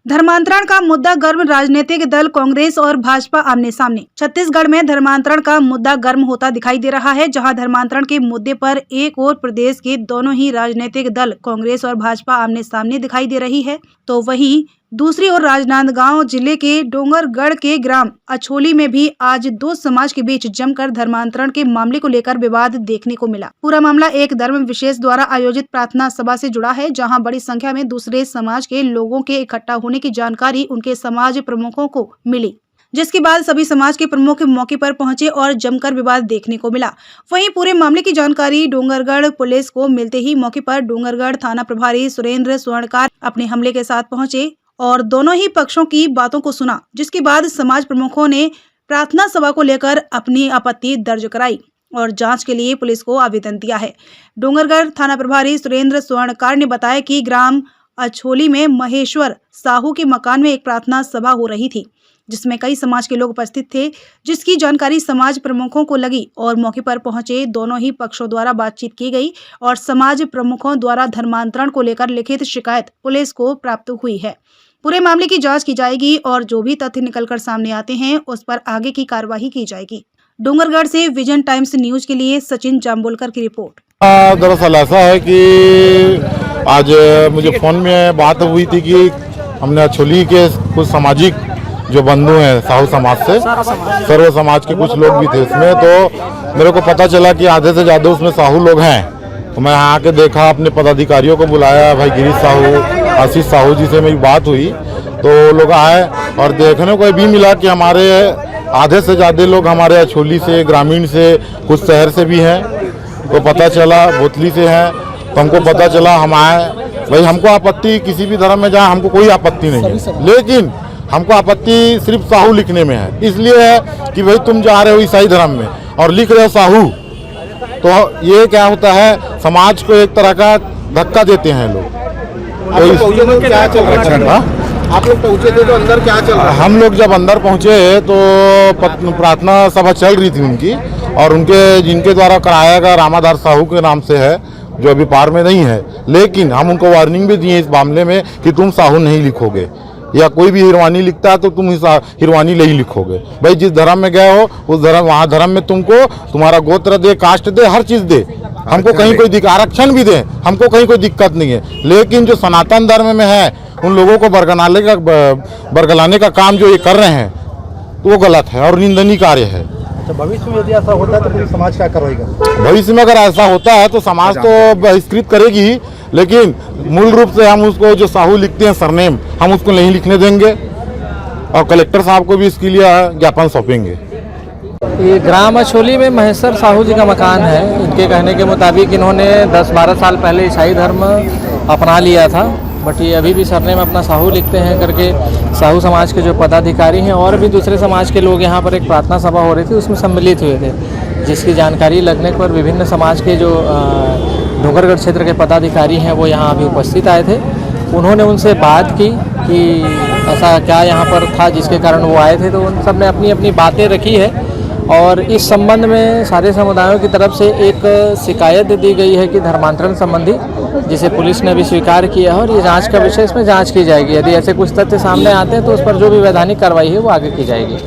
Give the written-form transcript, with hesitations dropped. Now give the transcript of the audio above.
धर्मांतरण का मुद्दा गर्म, राजनीतिक दल कांग्रेस और भाजपा आमने सामने। छत्तीसगढ़ में धर्मांतरण का मुद्दा गर्म होता दिखाई दे रहा है, जहां धर्मांतरण के मुद्दे पर एक और प्रदेश के दोनों ही राजनीतिक दल कांग्रेस और भाजपा आमने सामने दिखाई दे रही है, तो वहीं दूसरी ओर राजनांदगांव जिले के डोंगरगढ़ के ग्राम अछोली में भी आज दो समाज के बीच जमकर धर्मांतरण के मामले को लेकर विवाद देखने को मिला। पूरा मामला एक धर्म विशेष द्वारा आयोजित प्रार्थना सभा से जुड़ा है, जहां बड़ी संख्या में दूसरे समाज के लोगों के इकट्ठा होने की जानकारी उनके समाज प्रमुखों को मिली, जिसके बाद सभी समाज के प्रमुख मौके पर पहुंचे और जमकर विवाद देखने को मिला। वहीं पूरे मामले की जानकारी डोंगरगढ़ पुलिस को मिलते ही मौके पर डोंगरगढ़ थाना प्रभारी सुरेंद्र स्वर्णकार अपने हमले के साथ पहुंचे और दोनों ही पक्षों की बातों को सुना, जिसके बाद समाज प्रमुखों ने प्रार्थना सभा को लेकर अपनी आपत्ति दर्ज कराई और जांच के लिए पुलिस को आवेदन दिया है। डोंगरगढ़ थाना प्रभारी सुरेंद्र स्वर्णकार ने बताया कि ग्राम अछोली में महेश्वर साहू के मकान में एक प्रार्थना सभा हो रही थी, जिसमें कई समाज के लोग उपस्थित थे, जिसकी जानकारी समाज प्रमुखों को लगी और मौके पर पहुंचे दोनों ही पक्षों द्वारा बातचीत की गई और समाज प्रमुखों द्वारा धर्मांतरण को लेकर लिखित शिकायत पुलिस को प्राप्त हुई है। पूरे मामले की जांच की जाएगी और जो भी तथ्य निकलकर सामने आते हैं उस पर आगे की कार्यवाही की जाएगी। डोंगरगढ़ से विजन टाइम्स न्यूज के लिए सचिन जाम्बोलकर की रिपोर्ट। दरअसल ऐसा है कि आज मुझे फोन में बात हुई थी कि हमने अछोली के कुछ सामाजिक जो बंधु हैं साहू समाज से, सर्व समाज के कुछ लोग भी थे उसमें, तो मेरे को पता चला कि आधे से ज़्यादा उसमें साहू लोग हैं। तो मैं यहाँ आके देखा, अपने पदाधिकारियों को बुलाया, भाई गिरीश साहू, आशीष साहू जी से मेरी बात हुई, तो लोग आए और देखने को भी मिला कि हमारे आधे से ज़्यादा लोग हमारे अछोली से, ग्रामीण से, कुछ शहर से भी हैं। तो पता चला बोतली से हैं, तो हमको पता चला हम आए। भाई हमको आपत्ति किसी भी धर्म में जाए, हमको कोई आपत्ति नहीं है, लेकिन हमको आपत्ति सिर्फ साहू लिखने में है। इसलिए है कि भाई तुम जा रहे हो ईसाई धर्म में और लिख रहे हो साहू, तो ये क्या होता है, समाज को एक तरह का धक्का देते हैं लोग। तो क्या चल रहा है? आप लोग पहुंचे थे तो अंदर क्या चल रहा है? हम लोग जब अंदर पहुंचे तो प्रार्थना सभा चल रही थी उनकी, और उनके जिनके द्वारा कराया गया रामाधार साहू के नाम से है, जो अभी पार में नहीं है, लेकिन हम उनको वार्निंग भी दिए इस मामले में कि तुम साहू नहीं लिखोगे, या कोई भी हिरवानी लिखता है तो तुम हिरवानी नहीं लिखोगे। भाई जिस धर्म में गए हो उस धर्म, वहाँ धर्म में तुमको तुम्हारा गोत्र दे, कास्ट दे, हर चीज़ दे, हमको कहीं कोई आरक्षण भी दे, हमको कहीं कोई दिक्कत नहीं है। लेकिन जो सनातन धर्म में है उन लोगों को बरगलाने का काम जो ये कर रहे हैं तो वो गलत है और निंदनीय कार्य है। तो भविष्य में यदि ऐसा होता है तो पूरी समाज क्या कार्रवाई करेगा? भविष्य में अगर ऐसा होता है तो समाज तो बहिष्कृत करेगी ही, लेकिन मूल रूप से हम उसको जो साहू लिखते हैं सरनेम, हम उसको नहीं लिखने देंगे और कलेक्टर साहब को भी इसके लिए ज्ञापन सौंपेंगे। ये ग्राम अछोली में महेश्वर साहू जी का मकान है। इनके कहने के मुताबिक इन्होंने 10-12 साल पहले ईसाई धर्म अपना लिया था, बट ये अभी भी सरनेम अपना साहू लिखते हैं करके साहू समाज के जो पदाधिकारी हैं और भी दूसरे समाज के लोग यहाँ पर एक प्रार्थना सभा हो रही थी, उसमें सम्मिलित हुए थे, जिसकी जानकारी लगने पर विभिन्न समाज के जो डोंगरगढ़ क्षेत्र के पदाधिकारी हैं वो यहाँ अभी उपस्थित आए थे। उन्होंने उनसे बात की कि ऐसा क्या यहाँ पर था जिसके कारण वो आए थे, तो उन सब ने अपनी अपनी बातें रखी है और इस संबंध में सारे समुदायों की तरफ से एक शिकायत दी गई है कि धर्मांतरण संबंधी, जिसे पुलिस ने भी स्वीकार किया है और ये जांच का विषय, इसमें जांच की जाएगी। यदि ऐसे कुछ तथ्य सामने आते हैं तो उस पर जो भी वैधानिक कार्रवाई है वो आगे की जाएगी।